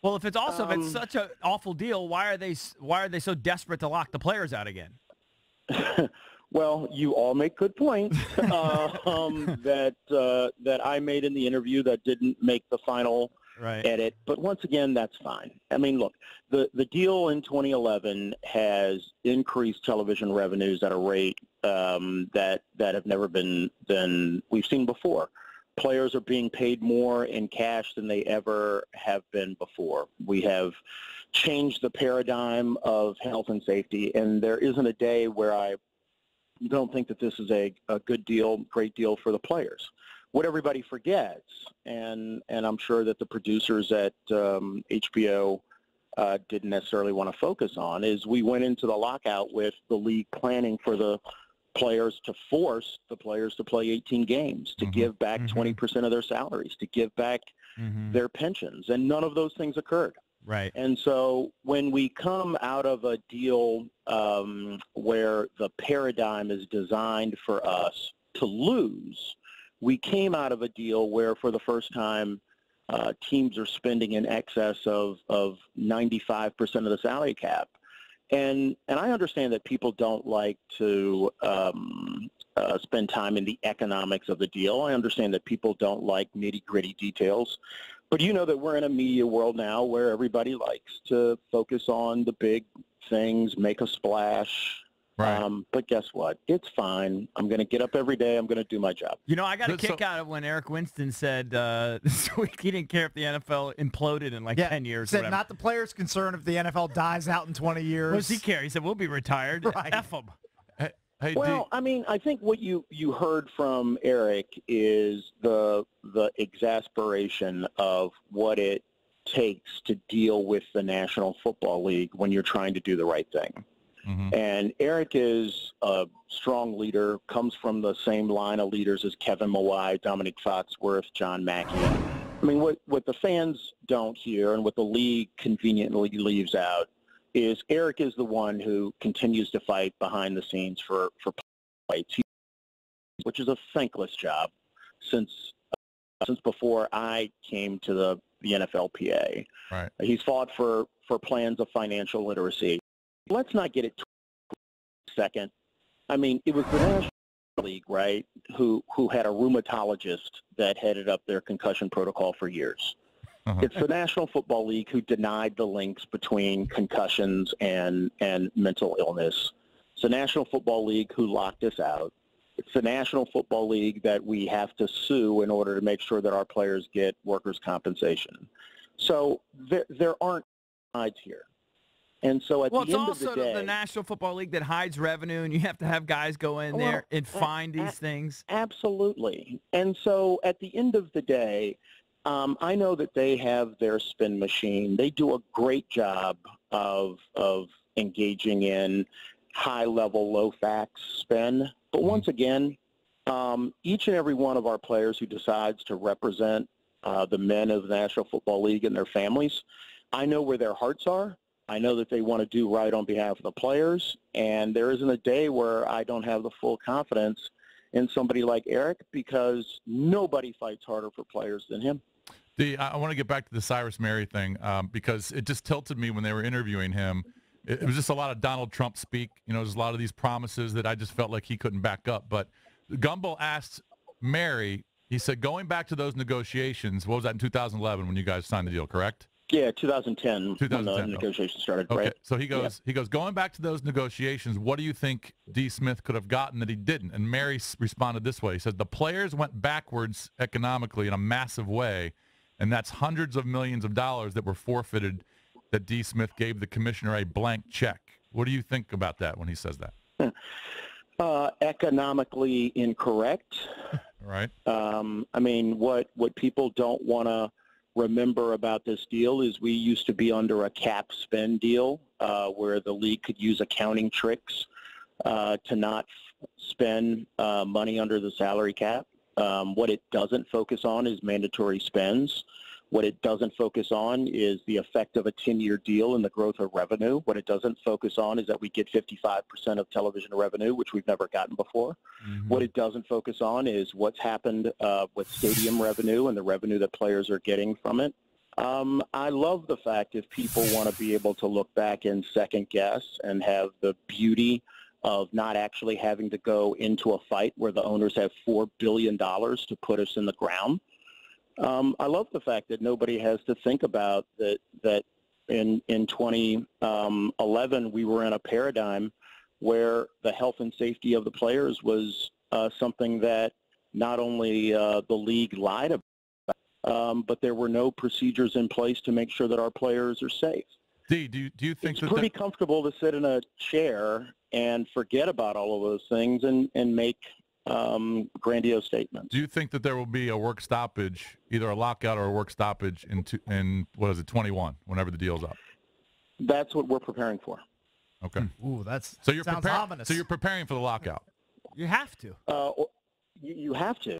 Well, if it's such an awful deal, why are they so desperate to lock the players out again? Well, you all make good points that I made in the interview that didn't make the final edit. But once again, that's fine. I mean, look, the deal in 2011 has increased television revenues at a rate that have never been we've seen before. Players are being paid more in cash than they ever have been before. We have changed the paradigm of health and safety, and there isn't a day where I don't think that this is a good deal, great deal for the players. What everybody forgets, and I'm sure that the producers at HBO didn't necessarily want to focus on, is we went into the lockout with the league planning for the players to force the players to play 18 games, to give back 20% of their salaries, to give back their pensions, and none of those things occurred. Right. And so when we come out of a deal where the paradigm is designed for us to lose, we came out of a deal where for the first time teams are spending in excess of 95% of the salary cap. And I understand that people don't like to spend time in the economics of the deal. I understand that people don't like nitty-gritty details. But you know that we're in a media world now where everybody likes to focus on the big things, make a splash. Right. But guess what? It's fine. I'm going to get up every day. I'm going to do my job. You know, I got a kick out of when Eric Winston said this week he didn't care if the NFL imploded in 10 years. Said not the player's concern if the NFL dies out in 20 years. What does he care? He said, we'll be retired. Right. F them. Hey, well, I mean, I think what you heard from Eric is the exasperation of what it takes to deal with the National Football League when you're trying to do the right thing. And Eric is a strong leader, comes from the same line of leaders as Kevin Mawai, Dominic Foxworth, John Mackey. I mean, what the fans don't hear and what the league conveniently leaves out is Eric is the one who continues to fight behind the scenes for fights, which is a thankless job since before I came to the NFLPA. Right. He's fought for plans of financial literacy. Let's not get it second. I mean, it was the National League, right, who had a rheumatologist that headed up their concussion protocol for years. It's the National Football League who denied the links between concussions and mental illness. It's the National Football League who locked us out. It's the National Football League that we have to sue in order to make sure that our players get workers' compensation. So there aren't sides here. And so at the end of the day... Well, it's also the National Football League that hides revenue, and you have to have guys go in there and find these things. Absolutely. And so at the end of the day, I know that they have their spin machine. They do a great job of engaging in high-level, low-facts spin. But once again, each and every one of our players who decides to represent the men of the National Football League and their families, I know where their hearts are. I know that they want to do right on behalf of the players, and there isn't a day where I don't have the full confidence in somebody like Eric because nobody fights harder for players than him. I want to get back to the Cyrus Mary thing because it just tilted me when they were interviewing him. It was just a lot of Donald Trump speak. You know, there's a lot of these promises that I just felt like he couldn't back up. But Gumbel asked Mary, he said, going back to those negotiations, what was that in 2011 when you guys signed the deal, correct? Yeah, 2010 when the negotiations started, okay. Right? So he goes, going back to those negotiations, what do you think D. Smith could have gotten that he didn't? And Mary responded this way. He said, the players went backwards economically in a massive way, and that's hundreds of millions of dollars that were forfeited that D. Smith gave the commissioner a blank check. What do you think about that when he says that? Economically incorrect. Right. I mean, what people don't want to remember about this deal is we used to be under a cap spend deal where the league could use accounting tricks to not spend money under the salary cap. What it doesn't focus on is mandatory spends. What it doesn't focus on is the effect of a 10-year deal and the growth of revenue. What it doesn't focus on is that we get 55% of television revenue, which we've never gotten before. What it doesn't focus on is what's happened with stadium revenue and the revenue that players are getting from it. I love the fact if people want to be able to look back and second guess and have the beauty of not actually having to go into a fight where the owners have $4 billion to put us in the ground. I love the fact that nobody has to think about that in 2011 we were in a paradigm where the health and safety of the players was something that not only the league lied about, but there were no procedures in place to make sure that our players are safe. D, do you think it's pretty comfortable to sit in a chair and forget about all of those things and make grandiose statements? Do you think that there will be a work stoppage, either a lockout or a work stoppage in what is it, 21, whenever the deal's up? That's what we're preparing for. Okay. Ooh, so you're sounds ominous. So you're preparing for the lockout. You have to. You have to.